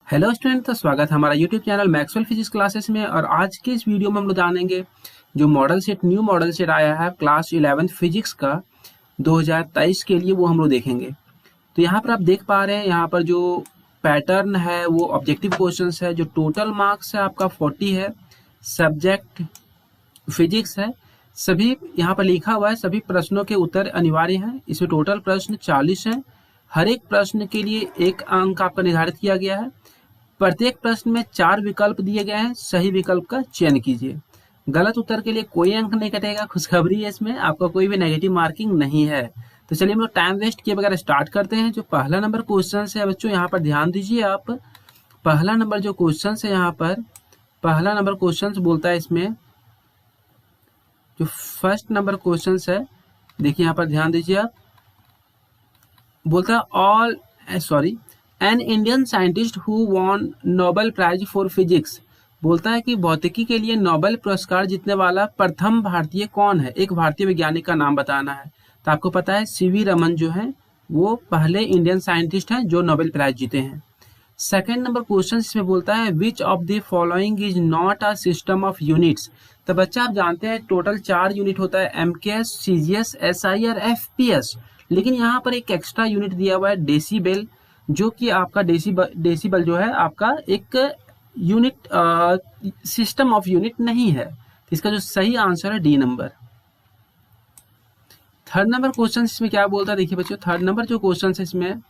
Hello student, तो स्वागत है हमारा YouTube channel Maxwell physics classes में। और आज के इस वीडियो में हम लोग जानेंगे जो न्यू मॉडल सेट आया है क्लास 11th फिजिक्स का 2023 के लिए, वो हम लोग देखेंगे। तो यहाँ पर आप देख पा रहे हैं, यहाँ पर जो पैटर्न है वो ऑब्जेक्टिव क्वेश्चंस है। जो टोटल मार्क्स है आपका 40 है, सब्जेक्ट फिजिक्स है। सभी यहाँ पर लिखा हुआ है, सभी प्रश्नों के उत्तर अनिवार्य हैं। इसमें टोटल प्रश्न 40 हैं। हर एक प्रश्न के लिए 1 अंक आपका निर्धारित किया गया है। प्रत्येक प्रश्न में 4 विकल्प दिए गए हैं, सही विकल्प का चयन कीजिए। गलत उत्तर के लिए कोई अंक नहीं कटेगा। खुशखबरी है, इसमें आपका कोई भी नेगेटिव मार्किंग नहीं है। तो चलिए हम लोग टाइम वेस्ट किए बगैर स्टार्ट करते हैं। जो पहला नंबर क्वेश्चन है बच्चों, यहाँ पर ध्यान दीजिए आप। पहला नंबर जो क्वेश्चन है यहाँ पर, पहला नंबर क्वेश्चन बोलता है इसमें, जो फर्स्ट नंबर क्वेश्चन है, देखिए यहाँ पर ध्यान दीजिए आप। बोलता है an Indian scientist who won Nobel prize for physics. बोलता है कि भौतिकी के लिए नोबेल पुरस्कार जीतने वाला प्रथम भारतीय कौन है। एक भारतीय वैज्ञानिक का नाम बताना है। तो आपको पता है सीवी रमन जो है वो पहले इंडियन साइंटिस्ट हैं जो नोबेल प्राइज जीते हैं। सेकेंड नंबर क्वेश्चन इसमें बोलता है which of the following is not a system of units. तो बच्चा आप जानते हैं टोटल 4 यूनिट होता है, एमकेएस, सीजीएस, एसआई और एफपीएस। लेकिन यहाँ पर एक एक्स्ट्रा यूनिट दिया हुआ है डेसीबल, जो कि आपका डेसीबल जो है आपका एक यूनिट सिस्टम ऑफ यूनिट नहीं है। तो इसका जो सही आंसर है D number. Third number question इसमें क्या बोलता है, देखिए बच्चों थर्ड नंबर जो क्वेश्चन है इसमें,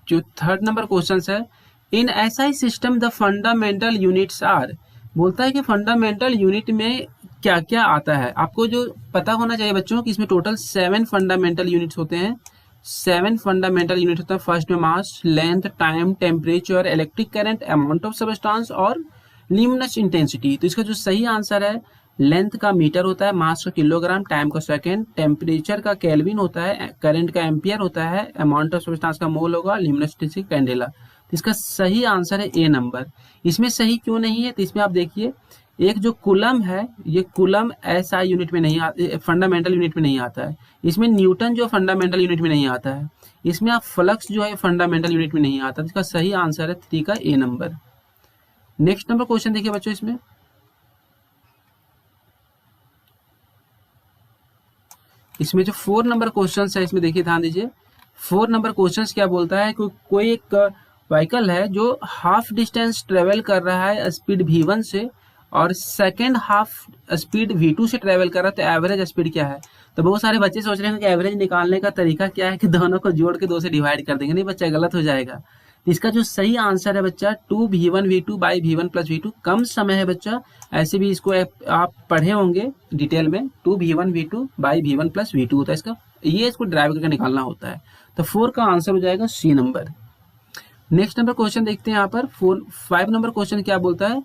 जो थर्ड नंबर क्वेश्चन है, in SI system the fundamental units are. बोलता है कि फंडामेंटल यूनिट में क्या क्या आता है। आपको जो पता होना चाहिए बच्चों कि इसमें टोटल 7 फंडामेंटल यूनिट्स होते हैं। 7 फंडामेंटल यूनिट होता है। फर्स्ट में mass, length, time, temperature, electric current, amount of substance और ल्यूमिनस इंटेंसिटी। तो इसका जो सही आंसर है, लेंथ का मीटर होता है, मास का किलोग्राम, टाइम का सेकंड, टेम्परेचर का केल्विन होता है, करंट का एम्पियर होता है, अमाउंट ऑफ सबस्टांस का मोल होगा, ल्यूमिनस इंटेंसिटी कैंडेला। तो इसका सही आंसर है ए नंबर। इसमें सही क्यों नहीं है, तो इसमें आप देखिए, एक जो कूलम है, ये कूलम एसआई यूनिट में नहीं आता, फंडामेंटल यूनिट में नहीं आता है। इसमें न्यूटन जो फंडामेंटल यूनिट में नहीं आता है। इसमें आप फ्लक्स जो है फंडामेंटल यूनिट में नहीं आता। इसका सही आंसर है 3 का ए नंबर। नेक्स्ट नंबर क्वेश्चन देखिए बच्चों, इसमें जो 4 नंबर क्वेश्चन है, इसमें देखिए ध्यान दीजिए। 4 नंबर क्वेश्चन क्या बोलता है, कोई एक व्हीकल है जो हाफ डिस्टेंस ट्रेवल कर रहा है स्पीड v1 से, और सेकेंड हाफ स्पीड v2 से ट्रेवल कर रहा है। तो एवरेज स्पीड क्या है। तो बहुत सारे बच्चे सोच रहे हैं कि एवरेज निकालने का तरीका क्या है कि दोनों को जोड़ के 2 से डिवाइड कर देंगे। नहीं बच्चा, गलत हो जाएगा। इसका जो सही आंसर है बच्चा 2v1v2 by v1 plus v2। कम समय है बच्चा, ऐसे भी इसको आप पढ़े होंगे डिटेल में। 2v1v2 by v1 plus v2 होता है इसका, ये इसको ड्राइव करके निकालना होता है। तो 4 का आंसर हो जाएगा C number. Next number question देखते हैं यहाँ पर। 5 नंबर क्वेश्चन क्या बोलता है।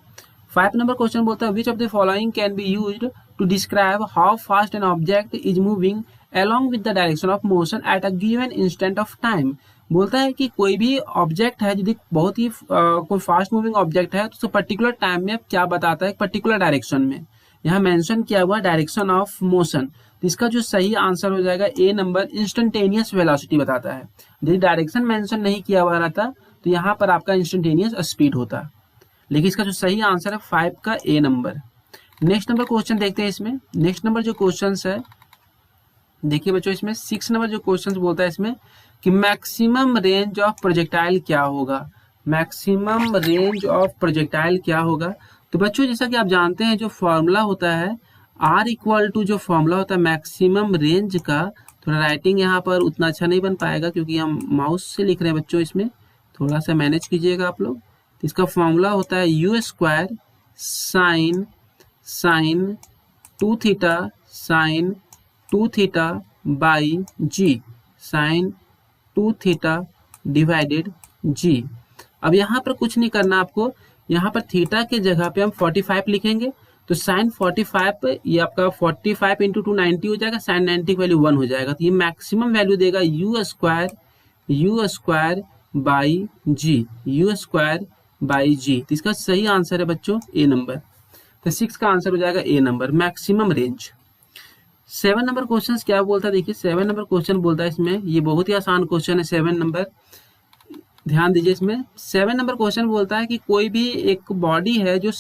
5 नंबर क्वेश्चन बोलता है which of the following can be used to describe how fast an object is moving along with the direction of motion at a given instant of time। बोलता है कि कोई भी ऑब्जेक्ट है, यदि बहुत ही कोई फास्ट मूविंग ऑब्जेक्ट है, तो उसको पर्टिकुलर टाइम में क्या बताता है, पर्टिकुलर डायरेक्शन में। यहाँ मेंशन किया हुआ डायरेक्शन ऑफ मोशन। तो इसका जो सही आंसर हो जाएगा ए नंबर, इंस्टेंटेनियस वेलोसिटी बताता है। यदि डायरेक्शन मेंशन नहीं किया हुआ रहता तो यहाँ पर आपका इंस्टेंटेनियस स्पीड होता। लेकिन इसका जो सही आंसर है 5 का ए नंबर। नेक्स्ट नंबर क्वेश्चन देखते हैं इसमें। नेक्स्ट नंबर जो क्वेश्चन है, देखिए बच्चों इसमें 6 नंबर जो क्वेश्चन बोलता है इसमें कि मैक्सिमम रेंज ऑफ प्रोजेक्टाइल क्या होगा। मैक्सिमम रेंज ऑफ प्रोजेक्टाइल क्या होगा। तो बच्चों जैसा कि आप जानते हैं, जो फॉर्मूला होता है R इक्वल टू, जो फॉर्मूला होता है मैक्सिमम रेंज का, थोड़ा राइटिंग यहाँ पर उतना अच्छा नहीं बन पाएगा क्योंकि हम माउस से लिख रहे हैं बच्चों, इसमें थोड़ा सा मैनेज कीजिएगा आप लोग। इसका फॉर्मूला होता है u square sine 2 theta sine 2 theta by g, sine 2 theta divided g. अब यहाँ पर कुछ नहीं करना आपको, यहाँ पर थीटा के जगह पे हम 45 लिखेंगे। तो साइन 45 ये आपका 45 इंटू 2 90 हो जाएगा, साइन 90 की वैल्यू 1 हो जाएगा। तो ये मैक्सिमम वैल्यू देगा u square by g, u square by g. तो इसका सही आंसर है बच्चों ए नंबर। तो 6 का आंसर हो जाएगा A number, maximum range. 7 number question क्या बोलता है, देखिए 7 नंबर क्वेश्चन बोलता है इसमें, ये बहुत ही आसान क्वेश्चन है 7 नंबर। ध्यान दीजिए, इसमें 7 नंबर क्वेश्चन बोलता है कि कोई भी एक बॉडी है जो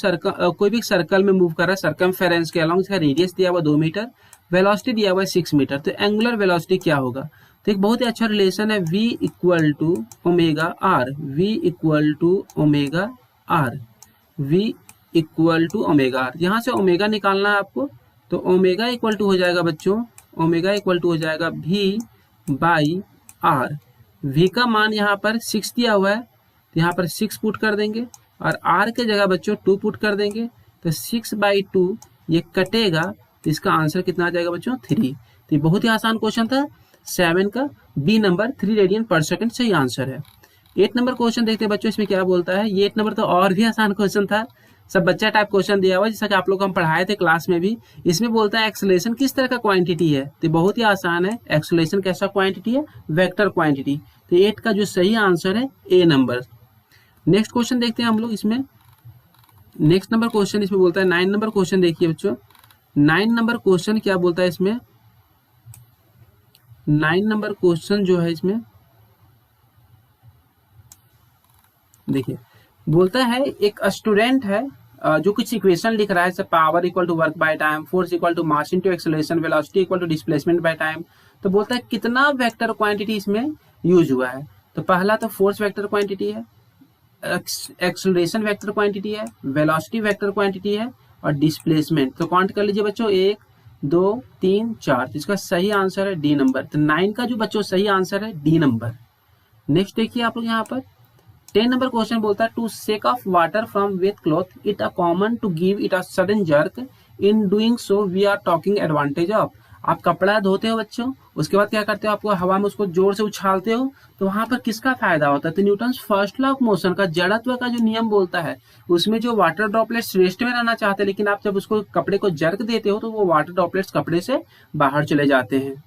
कोई भी सर्कल में मूव कर रहा है सर्कमफेरेंस के अलॉन्ग, इसका रेडियस दिया हुआ 2 मीटर, वेलोसिटी दिया हुआ है 6 मीटर, तो एंगुलर वेलोसिटी क्या होगा? तो एक बहुत ही अच्छा रिलेशन है v equal to omega R, v equal to omega R, v equal to omega R. यहाँ से ओमेगा निकालना है आपको, तो ओमेगा इक्वल टू हो जाएगा बच्चों, ओमेगा इक्वल टू हो जाएगा v बाई आर। v का मान यहाँ पर 6 दिया हुआ है, तो यहाँ पर 6 पुट कर देंगे और r के जगह बच्चों 2 पुट कर देंगे, तो 6/2 ये कटेगा, तो इसका आंसर कितना आ जाएगा बच्चों? 3। तो ये बहुत ही आसान क्वेश्चन था 7 का, बी नंबर 3 रेडियन पर सेकंड सही आंसर है। 8 नंबर क्वेश्चन देखते हैं बच्चों, इसमें क्या बोलता है। ये 8 नंबर तो और भी आसान क्वेश्चन था, सब बच्चा टाइप क्वेश्चन दिया हुआ है, जैसा कि आप लोग को हम पढ़ाए थे क्लास में भी। इसमें बोलता है एक्सेलरेशन किस तरह का क्वांटिटी है, तो बहुत ही आसान है। एक्सेलरेशन कैसा क्वांटिटी है? Vector quantity. तो 8 का जो सही आंसर है ए नंबर। नेक्स्ट क्वेश्चन देखते हैं हम लोग इसमें। नेक्स्ट नंबर क्वेश्चन इसमें बोलता है 9 नंबर क्वेश्चन देखिए बच्चों, 9 नंबर क्वेश्चन क्या बोलता है इसमें। 9 नंबर क्वेश्चन जो है इसमें देखिए, बोलता है एक स्टूडेंट है जो कुछ इक्वेशन लिख रहा है, power equal to work by time, force equal to mass into acceleration, velocity equal to displacement by time. तो बोलता है कितना वेक्टर क्वांटिटी इसमें यूज हुआ है। तो पहला तो फोर्स वेक्टर क्वांटिटी है, एक्सेलरेशन वेक्टर क्वांटिटी है, वेलोसिटी वेक्टर क्वांटिटी है और डिस्प्लेसमेंट। तो काउंट कर लीजिए बच्चों, 1 2 3 4। तो इसका सही आंसर है डी नंबर। तो 9 का जो बच्चों सही आंसर है डी नंबर। नेक्स्ट देखिए आप लोग यहाँ पर 10 नंबर क्वेश्चन बोलता है to shake off water from wet cloth it a common to give it a sudden jerk, in doing so we are talking advantage of. आप कपड़ा धोते हो बच्चों, उसके बाद क्या करते हो, आपको हवा में उसको जोर से उछालते हो, तो वहां पर किसका फायदा होता है? तो Newton's first law of motion का, जड़त्व का जो नियम बोलता है, उसमें जो वाटर ड्रॉपलेट्स रेस्ट में रहना चाहते हैं, लेकिन आप जब उसको कपड़े को जर्क देते हो तो वो वाटर ड्रॉपलेट्स कपड़े से बाहर चले जाते हैं।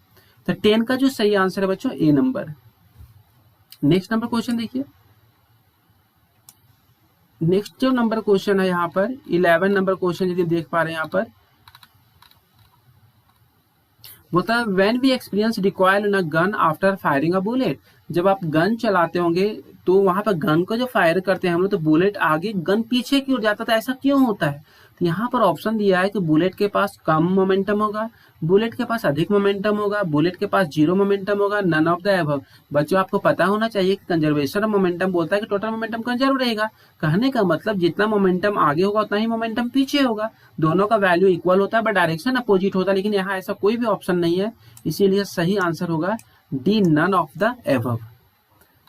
तो 10 का जो सही आंसर है बच्चों ए नंबर। नेक्स्ट नंबर क्वेश्चन देखिए, नेक्स्ट जो नंबर क्वेश्चन है यहाँ पर 11 नंबर क्वेश्चन यदि देख पा रहे हैं यहाँ पर, बोलता है when we experience recoil in a gun after firing a bullet. जब आप गन चलाते होंगे तो वहां पर गन को जो फायर करते हैं हम लोग, तो बुलेट आगे गन पीछे की ओर जाता था, ऐसा क्यों होता है? तो यहाँ पर ऑप्शन दिया है कि बुलेट के पास कम मोमेंटम होगा, बुलेट के पास अधिक मोमेंटम होगा, बुलेट के पास 0 मोमेंटम होगा, नन ऑफ द अबव। बच्चों आपको पता होना चाहिए कि कंजर्वेशन ऑफ मोमेंटम बोलता है कि टोटल मोमेंटम कंजर्व रहेगा। कहने का मतलब जितना मोमेंटम आगे होगा उतना ही मोमेंटम पीछे होगा, दोनों का वैल्यू इक्वल होता है बट डायरेक्शन अपोजिट होता है। लेकिन यहाँ ऐसा कोई भी ऑप्शन नहीं है, इसीलिए सही आंसर होगा D, none of the above.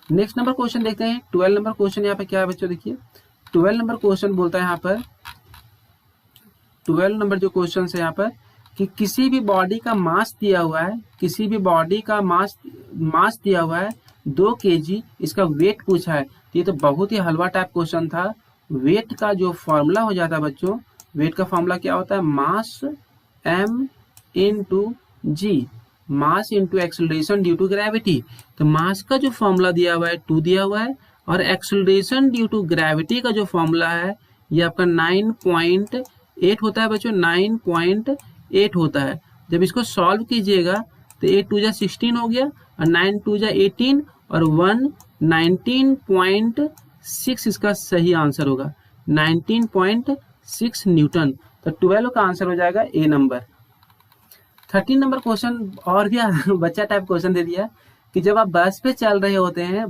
Next number question देखते हैं 12 नंबर क्वेश्चन यहाँ पे क्या है बच्चों, देखिए 12 नंबर क्वेश्चन बोलता है यहाँ पर, 12 नंबर जो क्वेश्चन है यहाँ पर कि किसी भी बॉडी का मास दिया हुआ है, किसी भी बॉडी का मास दिया हुआ है 2 kg, इसका वेट पूछा है। तो ये तो बहुत ही हलवा टाइप क्वेश्चन था। वेट का जो फॉर्मूला हो जाता है बच्चों, वेट का फॉर्मूला क्या होता है? Mass m into G, mass into acceleration due to gravity. तो मास का जो फॉर्मूला दिया हुआ है 2 दिया हुआ है, और एक्सेलरेशन ड्यू टू ग्रेविटी का जो फॉर्मूला है ये आपका 9.8 होता है बच्चों, 9.8 होता है। जब इसको सॉल्व कीजिएगा तो 8 2 जा 16 हो गया और 9 2 जा 18 और 1 19.6 इसका सही आंसर होगा, 19.6 न्यूटन। तो 12 का आंसर हो जाएगा ए नंबर। 13 नंबर क्वेश्चन और भी बच्चा टाइप क्वेश्चन दे दिया कि जब आप बस पे चल रहे होते हैं तो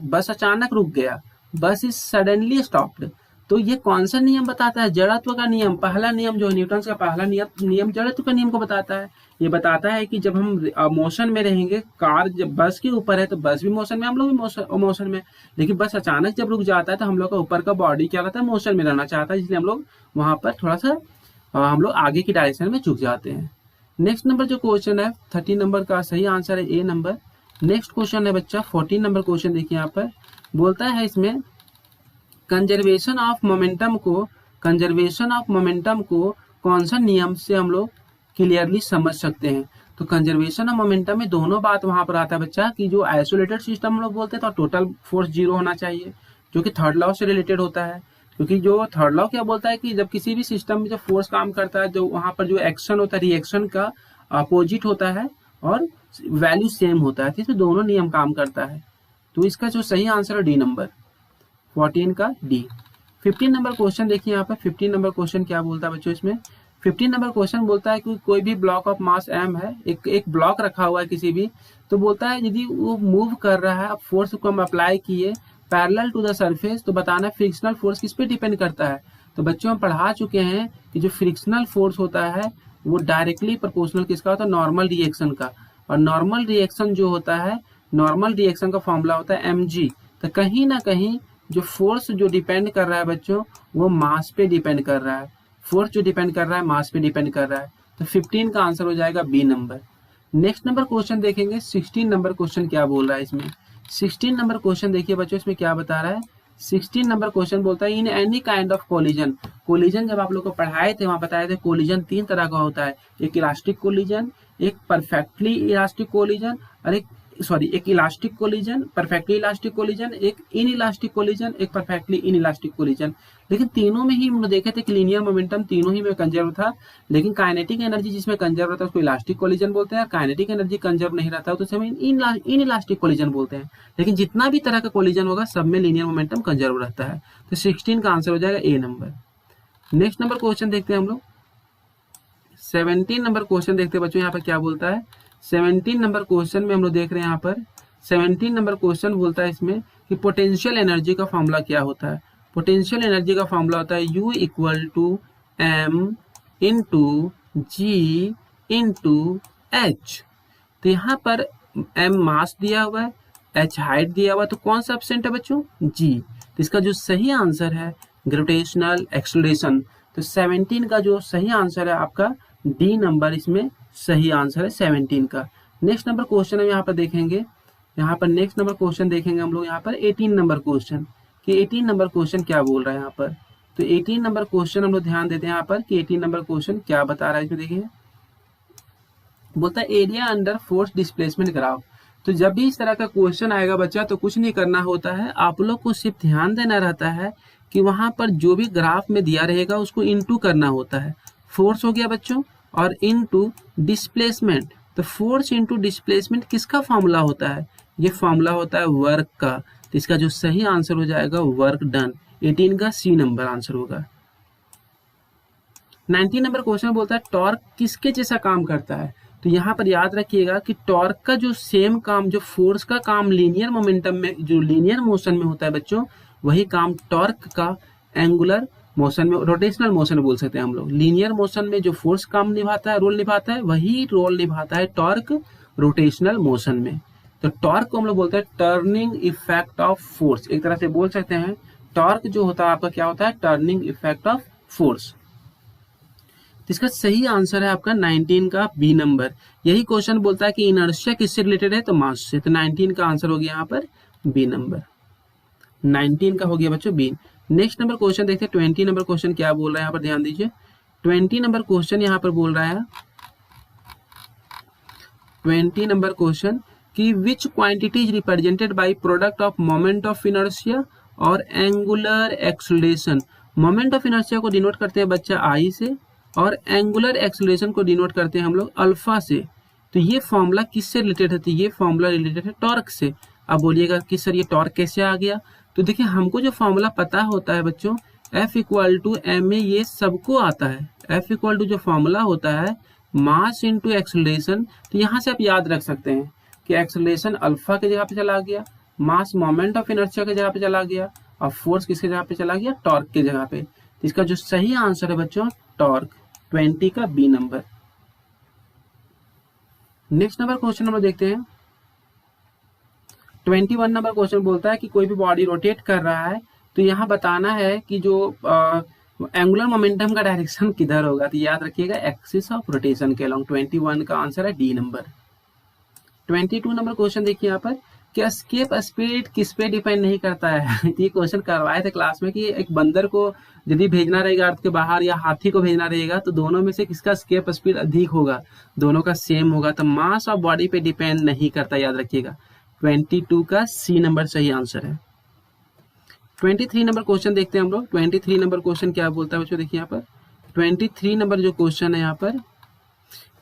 बस अचानक रुक गया, बस इज सडनली स्टॉप्ड। तो ये कौन सा नियम बताता है? जड़त्व का नियम, पहला नियम जो न्यूटन का पहला नियम जड़त्व का नियम को बताता है। ये बताता है कि जब हम मोशन में रहेंगे, कार जब बस के ऊपर है तो बस भी मोशन में, हम लोग भी मोशन में, लेकिन बस अचानक जब रुक जाता है तो हम लोग का ऊपर का बॉडी क्या रहता है? मोशन में रहना चाहता है, इसलिए हम लोग वहां पर थोड़ा सा हम लोग आगे की डायरेक्शन में झुक जाते हैं। नेक्स्ट नंबर जो क्वेश्चन है 13 नंबर का सही आंसर है ए नंबर। नेक्स्ट क्वेश्चन है बच्चा 14 नंबर क्वेश्चन देखिए यहाँ पर, बोलता है इसमें कंजर्वेशन ऑफ मोमेंटम को कौन सा नियम से हम लोग क्लियरली समझ सकते हैं? तो कंजर्वेशन ऑफ मोमेंटम में दोनों बात वहां पर आता है बच्चा कि जो आइसोलेटेड सिस्टम हम लोग बोलते हैं तो टोटल फोर्स 0 होना चाहिए, जो कि थर्ड लॉ से रिलेटेड होता है। क्योंकि जो थर्ड लॉ क्या बोलता है कि जब किसी भी सिस्टम में जब फोर्स काम करता है, जो वहां पर जो एक्शन होता है रिएक्शन का अपोजिट होता है और वैल्यू सेम होता है, तो इसमें दोनों नियम काम करता है। तो इसका जो सही आंसर है डी नंबर 14 का डी। 15 नंबर क्वेश्चन देखिए यहाँ पर 15 नंबर क्वेश्चन क्या बोलता है बच्चों इसमें। 15 नंबर क्वेश्चन बोलता है कि कोई भी ब्लॉक ऑफ मास एम है, एक ब्लॉक रखा हुआ है किसी भी, तो बोलता है यदि वो मूव कर रहा है, अब फोर्स को हम अप्लाई किए पैरेलल टू द सरफेस, तो बताना फ्रिक्शनल फोर्स किस पे डिपेंड करता है। तो बच्चों हम पढ़ा चुके हैं कि जो फ्रिक्शनल फोर्स होता है वो डायरेक्टली प्रोपोर्शनल किसका होता है, नॉर्मल रिएक्शन का। और नॉर्मल रिएक्शन जो होता है, नॉर्मल रिएक्शन का फॉर्मूला होता है mg। तो कहीं ना कहीं जो फोर्स जो डिपेंड कर रहा है बच्चों वो मास पे डिपेंड कर रहा है, फोर्स जो डिपेंड कर रहा है मास पे डिपेंड कर रहा है। तो 15 का आंसर हो जाएगा B number. Next number question देखेंगे 16 नंबर क्वेश्चन क्या बोल रहा है इसमें। 16 नंबर क्वेश्चन देखिए बच्चों इसमें क्या बता रहा है। 16 नंबर क्वेश्चन बोलता है in any kind of collision. Collision जब आप लोग को पढ़ाए थे वहां बताए थे कोलिजन 3 तरह का होता है, एक इलास्टिक कोलिजन, एक परफेक्टली इलास्टिक कोलिजन और एक elastic collision, perfectly elastic collision, एक इन इलास्टिक कोलिजन, एक परफेक्टली इन इलास्टिक कोलिजन। लेकिन तीनों में ही हम लोग देखे थे कि लीनियर मोमेंटम तीनों ही में कंजर्व था, लेकिन काइनेटिक एनर्जी जिसमें कंजर्व रहता है उसको इलास्टिक कोलिजन बोलते हैं, काइनेटिक एनर्जी कंजर्व नहीं रहता तो उसे इन इलास्टिक कोलिजन बोलते हैं। लेकिन जितना भी तरह का कोलिजन होगा सब में लीनियर मोमेंटम कंजर्व रहता है। तो 16 का आंसर हो जाएगा A number. Next number question देखते हैं हम लोग 17 नंबर क्वेश्चन देखते हैं बच्चों। यहाँ पर क्या बोलता है 17 नंबर क्वेश्चन में हम लोग देख रहे हैं यहाँ पर 17 नंबर क्वेश्चन बोलता है इसमें कि पोटेंशियल एनर्जी का फॉर्मूला क्या होता है। पोटेंशियल एनर्जी का फॉर्मूला होता है U equal to M into G into H। तो यहाँ पर M मास दिया हुआ है, H हाइट दिया हुआ है, तो कौन सा एब्सेंट है बच्चों, G। तो इसका जो सही आंसर है ग्रेविटेशनल एक्सेलरेशन। तो 17 का जो सही आंसर है आपका डी नंबर इसमें सही आंसर है 17 का। नेक्स्ट नंबर क्वेश्चन हम यहाँ पर देखेंगे, यहाँ पर नेक्स्ट नंबर क्वेश्चन देखेंगे हम लोग यहाँ पर 18 नंबर क्वेश्चन कि 18 नंबर क्वेश्चन क्या बोल रहा है यहाँ पर। तो 18 नंबर क्वेश्चन हम लोग ध्यान देते हैं यहाँ पर कि 18 नंबर क्वेश्चन क्या बता रहा है इसमें देखिए। बोलता है area under force displacement graph. तो जब भी इस तरह का क्वेश्चन आएगा बच्चा तो कुछ नहीं करना होता है, आप लोग को सिर्फ ध्यान देना रहता है कि वहां पर जो भी ग्राफ में दिया रहेगा उसको इनटू करना होता है। फोर्स हो गया बच्चों और इनटू डिस्प्लेसमेंट। तो फोर्स इनटू डिस्प्लेसमेंट किसका फॉर्मूला होता है, ये फॉर्मूला होता है वर्क का। तो इसका जो सही आंसर हो जाएगा वर्क डन। 18 का सी नंबर आंसर होगा। 19 नंबर क्वेश्चन बोलता है टॉर्क किसके जैसा काम करता है। तो यहाँ पर याद रखिएगा कि टॉर्क का जो सेम काम, जो फोर्स का काम लीनियर मोमेंटम में, जो लीनियर मोशन में होता है बच्चों, वही काम टॉर्क का एंगुलर मोशन में, रोटेशनल मोशन बोल सकते हैं हम लोग। लीनियर मोशन में जो फोर्स काम निभाता है, रोल निभाता है, वही रोल निभाता है टॉर्क रोटेशनल मोशन में। तो टॉर्क को हम लोग बोलते हैं टर्निंग इफेक्ट ऑफ फोर्स, एक तरह से बोल सकते हैं टॉर्क जो होता है आपका क्या होता है, टर्निंग इफेक्ट ऑफ फोर्स। इसका सही आंसर है आपका 19 का बी नंबर। यही क्वेश्चन बोलता है कि इनर्शिया किससे रिलेटेड है, तो मास से। तो 19 का आंसर हो गया यहाँ पर बी नंबर। 19 का हो गया बच्चों बी। नेक्स्ट नंबर क्वेश्चन देखते हैं 20 नंबर क्वेश्चन क्या बोल रहा है यहाँ पर, ध्यान दीजिए। 20 नंबर क्वेश्चन यहाँ पर बोल रहा है 20 नंबर क्वेश्चन कि which quantity is represented by product of moment of inertia और angular acceleration. Moment of inertia को डिनोट करते हैं बच्चा आई से और एंगुलर एक्सेलरेशन को डिनोट करते हैं हम लोग अल्फा से। तो ये फॉर्मूला किससे रिलेटेड है, तो ये फॉर्मूला रिलेटेड है टॉर्क से। अब बोलिएगा कि सर ये टॉर्क कैसे आ गया, तो देखिए हमको जो फॉर्मूला पता होता है बच्चों F equal to M A, ये सबको आता है। F इक्वल टू जो फॉर्मूला होता है मास इंटू एक्सेलरेशन। तो यहाँ से आप याद रख सकते हैं कि एक्सेलरेशन अल्फा की जगह पे चला गया, मास मोमेंट ऑफ इनर्शिया की जगह पे चला गया और फोर्स किसकी जगह पे चला गया, टॉर्क की जगह पे। तो इसका जो सही आंसर है बच्चों टॉर्क, 20 का B number. Next number question हम लोग देखते हैं 21 नंबर क्वेश्चन बोलता है कि कोई भी बॉडी रोटेट कर रहा है तो यहाँ बताना है कि जो एंगुलर मोमेंटम का डायरेक्शन किधर होगा। तो याद रखिएगा एक्सिस ऑफ रोटेशन के अलोंग। 21 का आंसर है डी नंबर। 22 नंबर क्वेश्चन देखिए यहाँ पर कि एस्केप स्पीड किस पे डिपेंड नहीं करता है। ये क्वेश्चन करवाए थे क्लास में कि एक बंदर को यदि भेजना रहेगा अर्थ के बाहर या हाथी को भेजना रहेगा तो दोनों में से किसका एस्केप स्पीड अधिक होगा, दोनों का सेम होगा। तो मास ऑफ बॉडी पे डिपेंड नहीं करता, याद रखिएगा। 22 का सी नंबर सही आंसर है। 23 नंबर क्वेश्चन देखते हैं हम लोग। 23 नंबर क्वेश्चन क्या बोलता है बच्चों, देखिए यहाँ पर 23 नंबर जो क्वेश्चन है यहाँ पर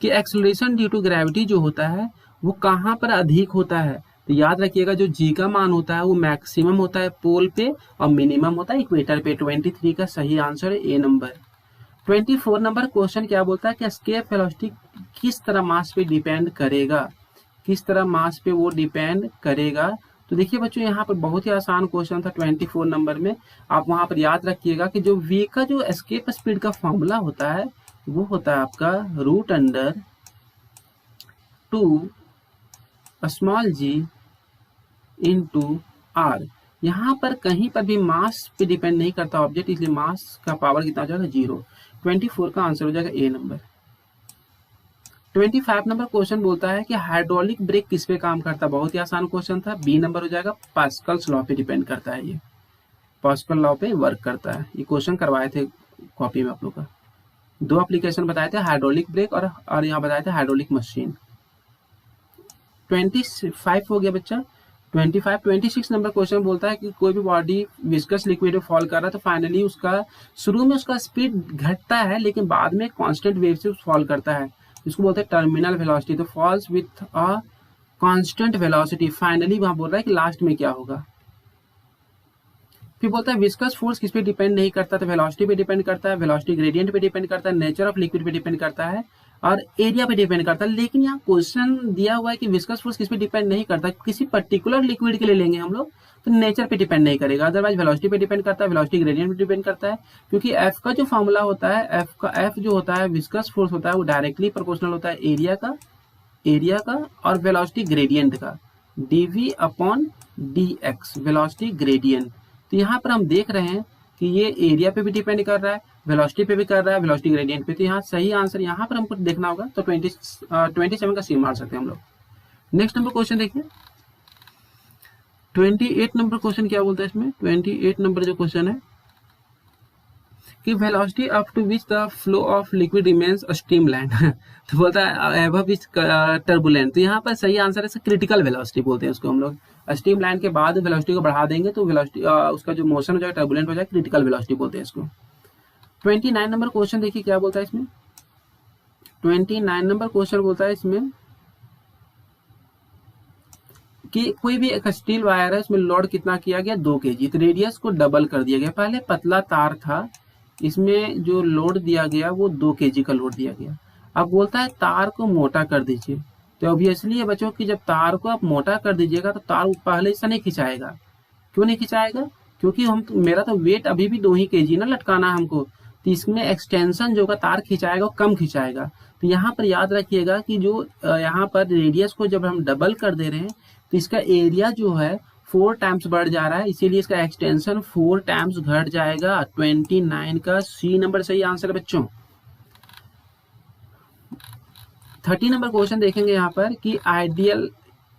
कि एक्सेलरेशन ड्यू टू ग्रेविटी जो होता है वो कहाँ पर अधिक होता है। तो याद रखिएगा जो जी का मान होता है वो मैक्सिमम होता है पोल पे और मिनिमम होता है इक्वेटर पे। 23 का सही आंसर है ए नंबर। 24 नंबर क्वेश्चन क्या बोलता है कि एस्केप वेलोसिटी किस तरह मास पे डिपेंड करेगा, किस तरह मास पे वो डिपेंड करेगा। तो देखिए बच्चों यहाँ पर बहुत ही आसान क्वेश्चन था 24 नंबर में। आप वहां पर याद रखिएगा कि जो v का जो एस्केप स्पीड का फॉर्मूला होता है वो होता है आपका √2 स्मॉल g इंटू आर। यहाँ पर कहीं पर भी मास पे डिपेंड नहीं करता ऑब्जेक्ट, इसलिए मास का पावर कितना हो जाएगा 0। 24 का आंसर हो जाएगा ए नंबर। 25 नंबर क्वेश्चन बोलता है कि हाइड्रोलिक ब्रेक किस पे काम करता है, बहुत ही आसान क्वेश्चन था, बी नंबर हो जाएगा। पास्कल्स लॉ पे डिपेंड करता है, ये पास्कल लॉ पे वर्क करता है। ये क्वेश्चन करवाए थे कॉपी में आप लोग का, दो एप्लीकेशन बताए थे, हाइड्रोलिक ब्रेक और यहाँ बताए थे हाइड्रोलिक मशीन। 25 हो गया बच्चा। 26 नंबर क्वेश्चन बोलता है कि कोई भी बॉडी विस्कस लिक्विड में फॉल कर रहा है तो फाइनली उसका शुरू में उसका स्पीड घटता है लेकिन बाद में कांस्टेंट वेव से फॉल करता है, इसको बोलते हैं टर्मिनल वेलोसिटी। तो falls with a constant velocity, finally वहां बोल रहा है कि लास्ट में क्या होगा। फिर बोलता है विस्कस फोर्स किस पे डिपेंड नहीं करता, तो वेलोसिटी पे डिपेंड करता है, वेलोसिटी ग्रेडियंट पे डिपेंड करता है, नेचर ऑफ लिक्विड पे डिपेंड करता है और एरिया पे डिपेंड करता है। लेकिन यहाँ क्वेश्चन दिया हुआ है कि विस्कस फोर्स किस पे डिपेंड नहीं करता, किसी पर्टिकुलर लिक्विड के लिए लेंगे हम लोग तो नेचर पे डिपेंड नहीं करेगा, अदरवाइज वेलोसिटी पे डिपेंड करता है, वेलोसिटी ग्रेडियंट पे डिपेंड करता है। क्योंकि एफ का जो फॉर्मूला होता है, एफ जो होता है विस्कस फोर्स होता है वो डायरेक्टली प्रोपोर्शनल होता है एरिया का और वेलोसिटी ग्रेडियंट का, dv upon dx velocity gradient. तो यहाँ पर हम देख रहे हैं कि ये एरिया पे भी डिपेंड कर रहा है, वेलोसिटी पे भी कर रहा है, वेलोसिटी ग्रेडियंट पे। तो यहाँ सही आंसर यहाँ पर हमको देखना होगा, तो 27 का सी मार सकते हैं हम लोग। नेक्स्ट नंबर क्वेश्चन देखिए 28 नंबर क्वेश्चन क्या बोलता है इसमें। 28 नंबर जो क्वेश्चन है कि velocity up to which the flow of liquid remains streamline तो बोलता है एबव इज टर्बुलेंट। तो यहाँ पर सही आंसर है क्रिटिकल वेलोसिटी बोलते हैं उसको हम लोग। स्ट्रीमलाइन के बाद वेलोसिटी को बढ़ा देंगे तो वेलोसिटी उसका जो मोशन हो जाएगा टर्बुलेंट हो जाएगा, क्रिटिकल वेलोसिटी बोलते हैं इसको। 29 नंबर क्वेश्चन देखिए क्या बोलता है इसमें। 29 नंबर क्वेश्चन बोलता है इसमें कि कोई भी एक स्टील वायर है, इसमें लोड कितना किया गया 2 kg, तो रेडियस को डबल कर दिया गया। पहले पतला तार था, इसमें जो लोड दिया गया वो 2 kg का लोड दिया गया। अब बोलता है तार को मोटा कर दीजिए। तो ऑब्वियसली है बच्चों कि जब तार को आप मोटा कर दीजिएगा तो तार पहले से नहीं खिंचाएगा। क्यों नहीं खिंचाएगा? क्योंकि मेरा तो वेट अभी भी 2 ही kg ना लटकाना है हमको, तो इसमें एक्सटेंशन जो का तार खिंचाएगा वो कम खिंचाएगा। तो यहाँ पर याद रखिएगा कि जो यहाँ पर रेडियस को जब हम डबल कर दे रहे हैं तो इसका एरिया जो है 4 टाइम्स बढ़ जा रहा है, इसीलिए इसका एक्सटेंशन 4 टाइम्स घट जाएगा। 29 का सी नंबर सही आंसर है बच्चों। 30 नंबर क्वेश्चन देखेंगे यहाँ पर कि आइडियल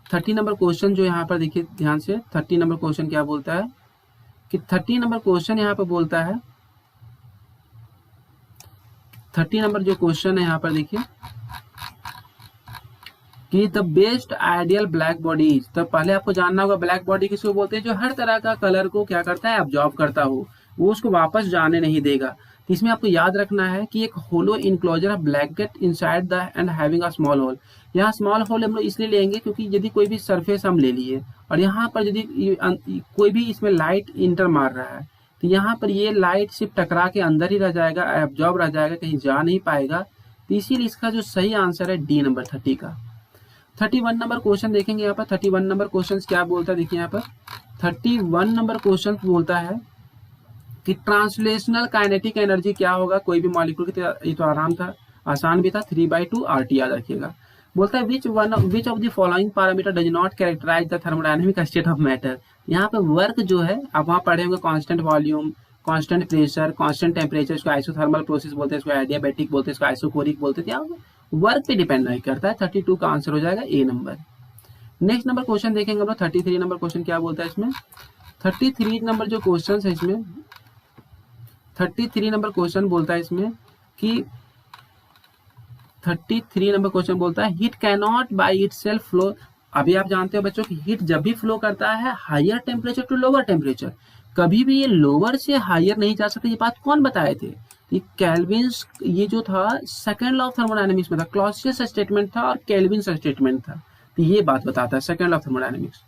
30 नंबर क्वेश्चन जो यहाँ पर देखिए ध्यान से। 30 नंबर क्वेश्चन क्या बोलता है कि 30 नंबर क्वेश्चन यहाँ पर बोलता है, 30 नंबर जो क्वेश्चन है यहाँ पर देखिए कि the best ideal black body. तो पहले आपको जानना होगा ब्लैक बॉडी किसको बोलते हैं, जो हर तरह का कलर को क्या करता है एब्जॉर्ब करता हो, वो उसको वापस जाने नहीं देगा। तो इसमें आपको याद रखना है कि एक hollow enclosure of blackened inside the and having a small hole. यहाँ स्मॉल होल हम लोग इसलिए लेंगे क्योंकि यदि कोई भी सरफेस हम ले लिए और यहाँ पर यदि कोई भी इसमें लाइट इंटर मार रहा है तो यहाँ पर ये लाइट सिर्फ टकरा के अंदर ही रह जाएगा, एब्जॉर्ब रह जाएगा, कहीं जा नहीं पाएगा। तो इसीलिए इसका जो सही आंसर है डी नंबर 30 का। 31 नंबर क्वेश्चन देखेंगे यहाँ पर। 31 नंबर क्वेश्चन क्या बोलता है देखिए यहाँ पर। 31 नंबर क्वेश्चन बोलता है कि ट्रांसलेशनल काइनेटिक एनर्जी क्या होगा कोई भी मॉलिक्यूल की। ये तो आराम था, आसान भी था, 3/2 RT याद रखिएगा। बोलता है which of the following parameter does not characterize the thermodynamic state of matter. यहाँ पे वर्क जो है आप वहाँ पढ़े होंगे, constant volume, constant pressure, constant temperature, इसको आइसोथर्मल प्रोसेस बोलते हैं, इसको एडियाबैटिक बोलते हैं, इसको आइसोकोरिक बोलते हैं। वर्क पे डिपेंड नहीं करता है। 32 का आंसर हो जाएगा A number. Next number question देखेंगे हम लोग। 33 नंबर क्वेश्चन क्या बोलता है इसमें। 33 नंबर जो क्वेश्चन है इसमें, 33 नंबर क्वेश्चन बोलता है इसमें कि 33 नंबर क्वेश्चन बोलता है heat can not by itself flow. अभी आप जानते हो बच्चों कि हीट जब भी फ्लो करता है higher temperature to lower temperature, कभी भी ये लोअर से हायर नहीं जा सकता। ये बात कौन बताए थे? कैल्विन्स, ये जो था सेकंड लॉ ऑफ थर्मोडायनेमिक्स में था, क्लॉसियस स्टेटमेंट था और कैल्विन्स स्टेटमेंट था। तो ये बात बताता है second law of thermodynamics.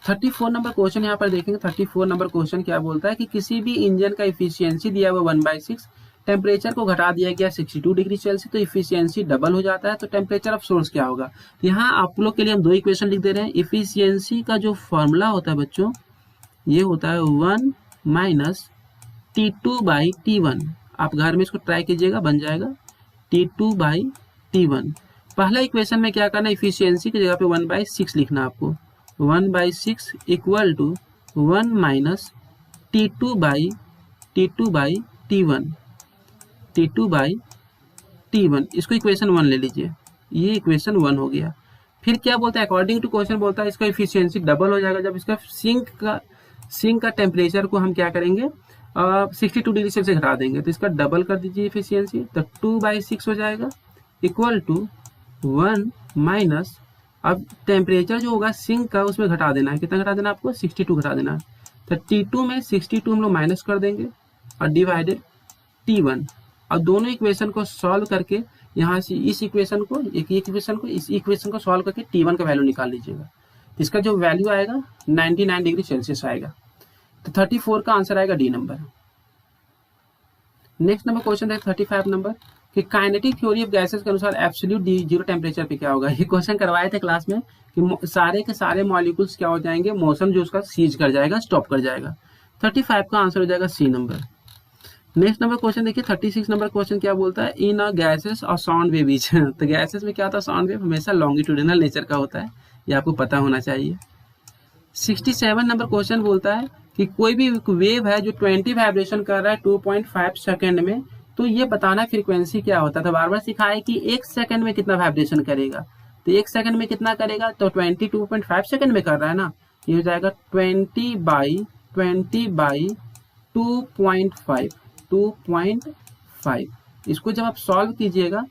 34 number question यहाँ पर देखेंगे। 34 नंबर क्वेश्चन क्या बोलता है कि किसी भी इंजन का इफिशियंसी दिया हुआ 1/6, टेम्परेचर को घटा दिया गया 62 डिग्री सेल्सियस, तो इफिशियंसी डबल हो जाता है, तो टेम्परेचर ऑफ सोर्स क्या होगा। यहाँ आप लोग के लिए हम दो इक्वेशन लिख दे रहे हैं। इफिशियंसी का जो फॉर्मूला होता है बच्चों, ये होता है 1 माइनस T2/T1। आप घर में इसको ट्राई कीजिएगा, बन जाएगा T2/T1। पहला इक्वेशन में क्या करना है, इफिशियंसी की जगह पे 1/6 लिखना आपको। 1/6 equal to 1 minus T2/T1। T2/T1 इसको इक्वेशन 1 ले लीजिए, ये इक्वेशन 1 हो गया। फिर क्या बोलता है, अकॉर्डिंग टू क्वेश्चन बोलता है इसका इफिशियंसी डबल हो जाएगा जब इसका सिंक का टेम्परेचर को हम क्या करेंगे 62 डिग्री सेल्सियस घटा देंगे, तो इसका डबल कर दीजिए इफिशियंसी, तो 2/6 हो जाएगा इक्वल टू 1 माइनस, अब टेम्परेचर जो होगा सिंक का उसमें घटा देना है, कितना घटा देना है आपको 62 घटा देना है, तो T2 में 62 हम लोग माइनस कर देंगे और डिवाइडेड T1। अब दोनों इक्वेशन को सॉल्व करके यहाँ से इस इक्वेशन को इस इक्वेशन को सॉल्व करके T1 का वैल्यू निकाल लीजिएगा, तो इसका जो वैल्यू आएगा 99 डिग्री सेल्सियस आएगा। तो 34 का आंसर आएगा D number. Next number question है 35 नंबर कि काइनेटिक थ्योरी ऑफ गैसेस के अनुसार एब्सोल्यूट जीरो टेम्परेचर पे क्या होगा। ये क्वेश्चन करवाए थे क्लास में कि सारे के सारे मॉलिक्यूल्स क्या हो जाएंगे, मोशन जो उसका सीज कर जाएगा, स्टॉप कर जाएगा। 35 का आंसर हो जाएगा C number. Next number question देखिए 36 नंबर क्वेश्चन क्या बोलता है, इन अ गैसेस और साउंड वेव बीच तो गैसेस में क्या होता है, साउंड वेव हमेशा लॉन्गिट्यूडिनल नेचर का होता है, ये आपको पता होना चाहिए। 67 नंबर क्वेश्चन बोलता है कि कोई भी वेव है जो 20 वाइब्रेशन कर रहा है 2.5 सेकेंड में, तो ये बताना फ्रीक्वेंसी क्या होता है। तो बार बार सिखाया कि एक सेकंड में कितना वाइब्रेशन करेगा, तो एक सेकंड में कितना करेगा, तो 22.5 सेकंड में कर रहा है ना, ये हो जाएगा 20/2.5। इसको जब आप सॉल्व कीजिएगा,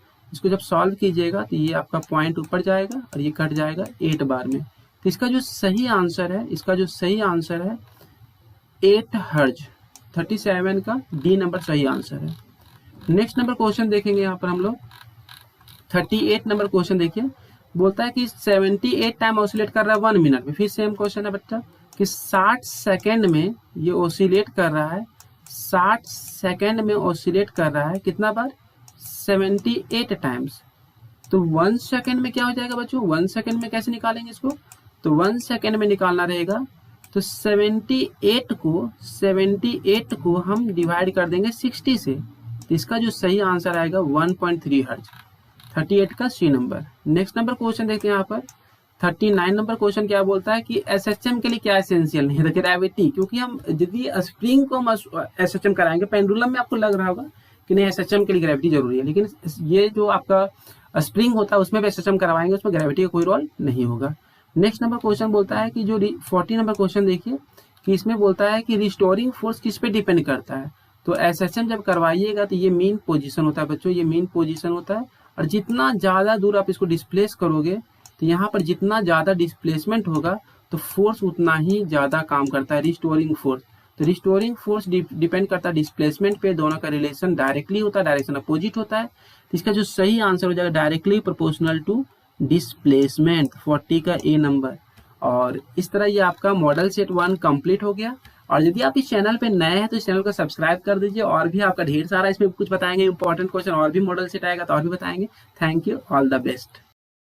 तो ये आपका पॉइंट ऊपर जाएगा और ये कट जाएगा 8 बार में। तो इसका जो सही आंसर है 8 हर्ज। 37 का डी नंबर सही आंसर है। नेक्स्ट नंबर क्वेश्चन देखेंगे यहाँ पर हम लोग 38 नंबर क्वेश्चन देखिए, बोलता है कि 78 टाइम ऑसिलेट कर रहा है 1 मिनट में। फिर सेम क्वेश्चन है बच्चा कि 60 सेकेंड में ये ऑसिलेट कर रहा है, 60 सेकेंड में ऑसिलेट कर रहा है कितना बार, 78 टाइम्स। तो 1 सेकेंड में क्या हो जाएगा बच्चों, 1 सेकेंड में कैसे निकालेंगे इसको, तो 1 सेकेंड में निकालना रहेगा, तो 78 को हम डिवाइड कर देंगे 60 से, तो इसका जो सही आंसर आएगा 1.3 हर्ज। 38 का C number. Next number question देखते हैं यहाँ पर 39 नंबर क्वेश्चन क्या बोलता है कि एसएचएम के लिए क्या एसेंशियल नहीं है, ग्रेविटी। क्योंकि हम यदि स्प्रिंग को हम एसएचएम कराएंगे, पेंडुलम में आपको लग रहा होगा कि नहीं एसएचएम के लिए ग्रेविटी जरूरी है, लेकिन ये जो आपका स्प्रिंग होता है उसमें भी एसएचएम करवाएंगे, उसमें ग्रेविटी का कोई रोल नहीं होगा। नेक्स्ट नंबर क्वेश्चन बोलता है कि जो 40 नंबर क्वेश्चन देखिए कि इसमें बोलता है कि रिस्टोरिंग फोर्स किस पे डिपेंड करता है। तो एसएचएम जब करवाइएगा तो ये मेन पोजीशन होता है बच्चों, ये मेन पोजीशन होता है, और जितना ज्यादा दूर आप इसको डिस्प्लेस करोगे तो यहाँ पर जितना ज्यादा डिस्प्लेसमेंट होगा तो फोर्स उतना ही ज्यादा काम करता है, रिस्टोरिंग फोर्स। तो रिस्टोरिंग फोर्स डिपेंड करता है डिस्प्लेसमेंट पे, दोनों का रिलेशन डायरेक्टली होता है, डायरेक्शन अपोजिट होता है। तो इसका जो सही आंसर हो जाएगा डायरेक्टली प्रोपोर्शनल टू डिस्प्लेसमेंट, 40 का ए नंबर। और इस तरह ये आपका मॉडल सेट 1 कंप्लीट हो गया। और यदि आप इस चैनल पे नए हैं तो इस चैनल को सब्सक्राइब कर दीजिए, और भी आपका ढेर सारा इसमें कुछ बताएंगे इंपॉर्टेंट क्वेश्चन, और भी मॉडल सेट आएगा तो और भी बताएंगे। Thank you, all the best.